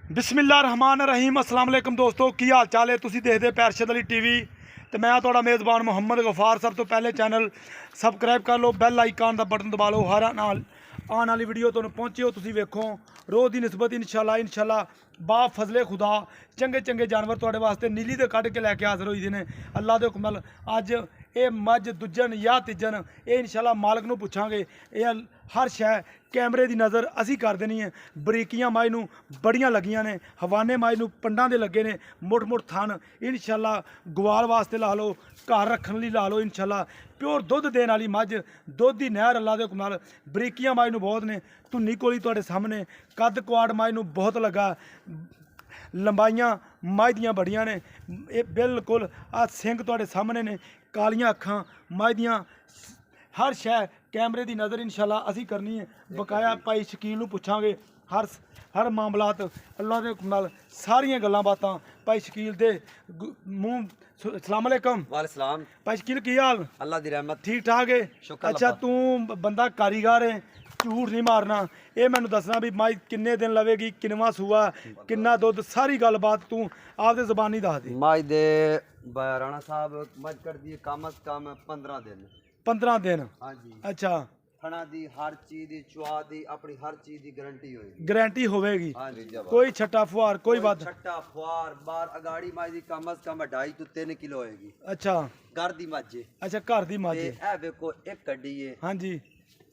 बिस्मिल्लाहिर्रहमानिर्रहीम अस्सलाम वालेकुम दोस्तों की हाल चाल है। तुसी देखते पैरशद अली टीवी तो मैं थोड़ा मेज़बान मुहम्मद गफार। सब तो पहले चैनल सबसक्राइब कर लो, बैल आइकन का बटन दबा लो, हर नाल आने वाली वीडियो तुहानू पहुँचे हो तुसी वेखो। रोज़ की निस्बत इंशाल्लाह बा फजले खुदा चंगे चंगे जानवर तुहाडे वास्ते नीली दे कढ़ के लैके हाज़र होई दे ने अल्लाह दे हुक्म नाल। अज ये मझ दुजन या तिजन ये इंशाल्लाह मालक नू पुछांगे। ये हर शै कैमरे की नज़र असी कर देनी है। बरीकियां मझ नू बड़ियां लगियां ने, हवाने मझ नू पंडां दे लगे ने, मुठ मुठ थन इंशाल्लाह गवाल वास्ते ला लो, घर रखने लई ला लो इंशाल्लाह। प्योर दुध देने वाली मझ, दुध की नहर अल्लाह दे हुक्म नाल। बरीकियां मझ नू बहुत ने, धुन्नी कोली तुहाडे सामने, कद कुआड़ मझ नू बहुत लगा, लंबाइयां मझ दियां बड़ियां ने। ये बिल्कुल आ सिंग तुहाडे सामने ने, कालियां अखां मझ दियां। हर शै कैमरे की नज़र इंशाल्लाह असी करनी है। बकाया भाई शकील नू पुछांगे हर मामलात अल्लाह के हुक्म नाल सारियां गल्लां बातां भाई शकील दे मूँह। अस्सलाम वालेकुम। वालेकुम सलाम। भाई शकील की हाल? अल्लाह दी रहमत, ठीक ठाक है? अच्छा तू बंदा कारीगर है, झूठ नहीं मारना। ये मैनू दसना भी मझ किन्ने दिन लवेगी, किनवा सूआ, किन्ना दुध, सारी गलबात तू आपदे ज़बानी दस दे। मझ दे राणा साहब मझ करदी है कम अज कम 15 दिन। 15 दिन? हाँ जी। अच्छा, थना दी हर चीज दी, चुआ दी, अपनी हर चीज दी गारंटी होएगी। गारंटी होवेगी? हाँ जी। कोई छट्टा फुहार कोई बात? छट्टा फुहार बार अगाड़ी मझ दी कम अज कम 2.5 तो 3 किलो होएगी। अच्छा, घर दी मझ है। अच्छा घर दी मझ। ते ए वेखो एक कड्डी है। हाँ जी।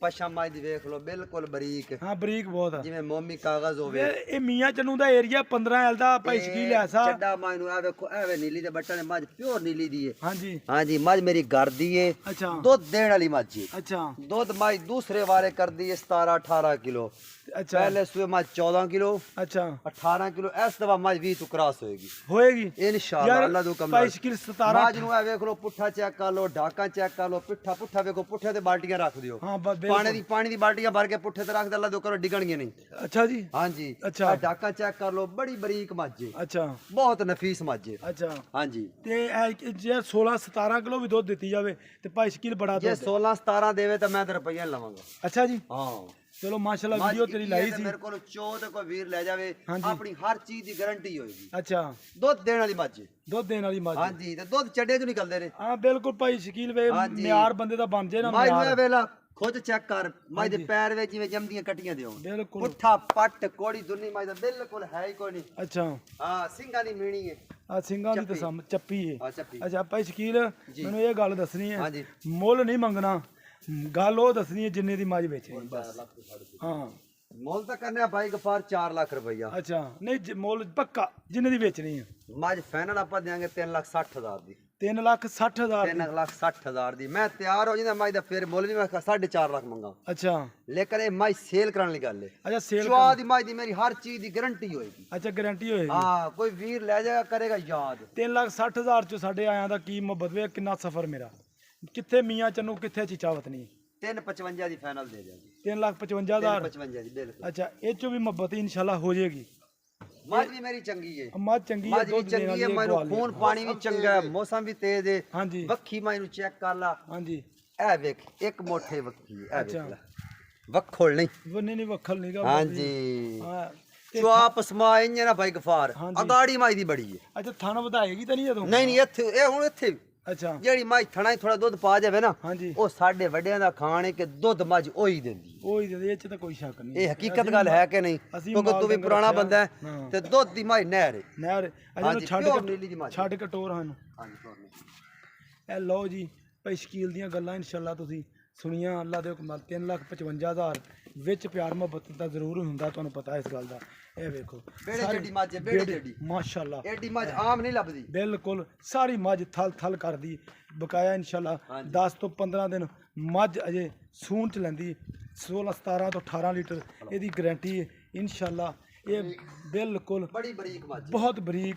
पछा मझ दी वेख लो बिल्कुल बरीक, हाँ बरीक बहुत है। जिवें मोमी कागज होवे। ये मियाँ चन्नू दा एरिया 15 एल दा भाई शकील ऐसा। चड्डा मझ नू ए वेखो एवे नीली दे बट्टा ने मझ प्योर नीली दी है। हाँ जी। हाँ जी मझ मेरी घर दी है। अच्छा, दुध देने वाली मझ है। अच्छा, दुध मझ दूसरे वारे कर दी है 17-18 किलो। अच्छा, पहले सुबह मझ 14 किलो, अच्छा 18 किलो, इस दफा मझ 20 तो क्रॉस होएगी होएगी इंशाल्लाह। अल्लाह दो कम भाई शकील 17। मझ नू ए वेख लो, पुट्ठा चेक कर लो, ढाका चेक कर लो, पिट्ठा पुट्ठा वेखो, पुट्ठे ते बाल्टियां रख दियो। हाँ पानी दी बाल्टियां भर के पुट्ठे ते रख दे, अल्लाह दो करो डिगणगे नहीं। अच्छा जी। हाँ जी। अच्छा, ढाका चेक कर लो, बड़ी बरीक मझ है, अच्छा, बहुत नफीस मझ है। अच्छा। हाँ जी। ते जे 16-17 किलो भी दुध दिती जावे ते भाई शकील बड़ा जे दुध। 16-17 देवे तो मैं तो रुपया लवांगा। अच्छा जी। हाँ चलो माशाल्लाह वीडियो तेरी लाई सी। मेरे को चो ते कोई वीर ले जावे, हाँ जी। अपनी हर चीज की गारंटी होएगी। अच्छा, दुध देने वाली मझ है। दुध देने वाली मझ। हाँ जी, ते दुध चड्डे चों निकलदे ने। हाँ बिल्कुल भाई शकील वे हाँ जी। म्यार बंदे दा बन जे ना मझ म्यार। में वेला खुद चेक कर, मझ दे जी। पैर विच जिवें जमदियां कट्टियां दे होण। बिल्कुल। पुट्ठा पट कोड़ी दुन्नी मझ दा बिल्कुल है ही कोई नहीं। अच्छा, हाँ सिंगा दी मीणी है। आ सिंगां दी तो चप्पी। चप्पी है। हाँ चप्पी। अच्छा भाई शकील जी। मैनू ये गल दसनी है, हाँ जी। मुੱਲ नहीं मंगना, गल वो दसनी है जिन्ने दी मझ बेचनी बस। हाँ मोल तो करने भाई गफार 4 लाख रुपया। अच्छा नहीं मुੱਲ पक्का जिन्ने दी बेचनी है। मझ फाइनल आप देंगे 3,60,000 दी। 3,60,000 दी। 3,60,000 दी मैं तैयार हो जिंदा मझ दा फिर मुੱਲ भी मैं 4.5 लाख मंगा। अच्छा, लेकिन ये मझ सेल कराने की गल है। अच्छा सेल चुआ दी मझ दी मेरी हर चीज की गारंटी होएगी। अच्छा गारंटी होएगी। हाँ कोई वीर ले जाएगा करेगा याद। 3,60,000 चो साडे आया दा की मुहब्बत वे किन्ना सफर मेरा, कित्थे मियाँ चन्नू कित्थे चीचा वतनी। 3,55 दी फाइनल दे जाएगी। 3,55,000। 3,55 दी बिल्कुल। अच्छा ये चो भी मुहब्बत इंशाल्लाह हो जाएगी। मझ भी मेरी चंगी है। मझ चंगी है, मझ भी दुध देने चंगी वाली है, है, मैनू ग्वाली है। खून पानी भी चंगा है, मौसम भी तेज है। हाँ जी। वक्खी मैं चेक कर ला। हाँ जी। ए वेख एक मोटे वक्खी है, ए अच्छा। वेख ला। वक्खोल नहीं। वो नहीं वखल नहीं गा। हाँ जी। हाँ चुआ पसमा इंज ना भाई गफार हाँ जी। अगाड़ी माई दी बड़ी है। अच्छा थाना ਵਧਾਏਗੀ ਤਾਂ ਨਹੀਂ ਜਦੋਂ? नहीं नहीं इत्थे ए हुन इत्थे अच्छा, जेड़ी माई थਣਾ ही थोड़ा दुध पा जावे ना, हाँ जी। ओ साडे वड्डियां दा खाण है कि दुध मझ ओही देंदी। ਉਹੀ ਦੇ ਇਹ ਚ ਤਾਂ ਕੋਈ ਸ਼ੱਕ ਨਹੀਂ। ਇਹ ਹਕੀਕਤ ਗੱਲ ਹੈ ਕਿ ਨਹੀਂ? ਅਸੀਂ ਕਿਉਂਕਿ ਤੂੰ ਵੀ ਮਾਲ ਪੁਰਾਣਾ ਡੰਗਰ ਬੰਦਾ ਹੈ ਹਾਂ। ਤੇ ਦੁੱਧ ਦੀ ਮਾਈ ਨਹਿਰ ਹੈ। ਨਹਿਰ ਅਜੇ ਹਾਂਜੀ, ਨੂੰ ਛੱਡ pure ਕੇ ਨੀਲੀ ਦੀ ਮੱਝ। ਛੱਡ ਕੇ ਟੋਰ ਹਨ। ਹਾਂਜੀ ਤੁਹਾਨੂੰ ਇਹ ਲਓ ਜੀ ਭਾਈ ਸ਼ਕੀਲ ਦੀਆਂ ਗੱਲਾਂ ਇੰਸ਼ਾਅੱਲਾ ਤੁਸੀਂ ਸੁਣੀਆਂ। ਅੱਲਾ ਦੇ ਹੁਕਮ ਨਾਲ 3,55,000 ਵਿੱਚ ਪਿਆਰ ਮੁਹੱਬਤ ਤਾਂ ਜ਼ਰੂਰ ਹੁੰਦਾ, ਤੁਹਾਨੂੰ ਪਤਾ ਇਸ ਗੱਲ ਦਾ। ਇਹ ਵੇਖੋ ਬੇੜੇ ਜੱਡੀ ਮੱਝ ਹੈ, ਬੇੜੇ ਜੱਡੀ ਮਾਸ਼ਾਅੱਲਾ ਐਡੀ ਮੱਝ ਆਮ ਨਹੀਂ ਲੱਭਦੀ। ਬਿਲਕੁਲ ਸਾਰੀ ਮੱਝ ਥਲ ਥਲ ਕਰਦੀ ਬਕਾਇਆ ਇੰਸ਼ਾਅੱਲਾ। 10 ਤੋਂ 15 ਦਿਨ ਮੱਝ ਅਜੇ ਸੂਣ ਚ ਲੈਂਦੀ। 16 17 ਤੋਂ 18 ਲੀਟਰ ਇਹਦੀ ਗਾਰੰਟੀ ਹੈ ਇੰਸ਼ਾਅੱਲਾ। ਇਹ ਬਿਲਕੁਲ ਬੜੀ ਬਰੀਕ ਮੱਝ ਬਹੁਤ ਬਰੀਕ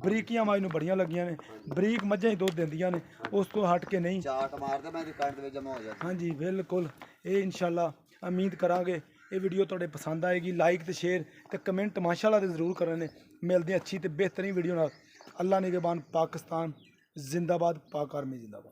ਬਰੀਕੀਆਂ ਮੱਝ ਨੂੰ ਬੜੀਆਂ ਲੱਗੀਆਂ ਨੇ। ਬਰੀਕ ਮੱਝਾਂ ਹੀ ਦੁੱਧ ਦਿੰਦੀਆਂ ਨੇ, ਉਸ ਤੋਂ ਹਟ ਕੇ ਨਹੀਂ। ਚਾਟ ਮਾਰਦਾ ਮੈਂ ਰਿਕਾਰਡ ਦੇ ਵਿੱਚ ਜਮਾ ਹੋ ਜਾਂਦਾ। ਹਾਂਜੀ ਬਿਲਕੁਲ। ਇਹ ਇੰਸ਼ਾਅੱਲਾ ਉਮੀਦ ਕਰਾਂਗੇ ਇਹ ਵੀਡੀਓ ਤੁਹਾਡੇ ਪਸੰਦ ਆਏਗੀ। ਲਾਈਕ ਤੇ ਸ਼ੇਅਰ ਤੇ ਕਮੈਂਟ ਮਾਸ਼ਾਅੱਲਾ ਤੇ ਜ਼ਰੂਰ ਕਰਨੇ। ਮਿਲਦੇ ਅੱਛੀ ਤੇ ਬਿਹਤਰੀਨ ਵੀਡੀਓ ਨਾਲ। ਅੱਲਾ ਨਿਗਹਬਾਨ ਪਾਕਿਸਤਾਨ ਜ਼ਿੰਦਾਬਾਦ, ਪਾਕ ਆਰਮੀ ਜ਼ਿੰਦਾਬਾਦ।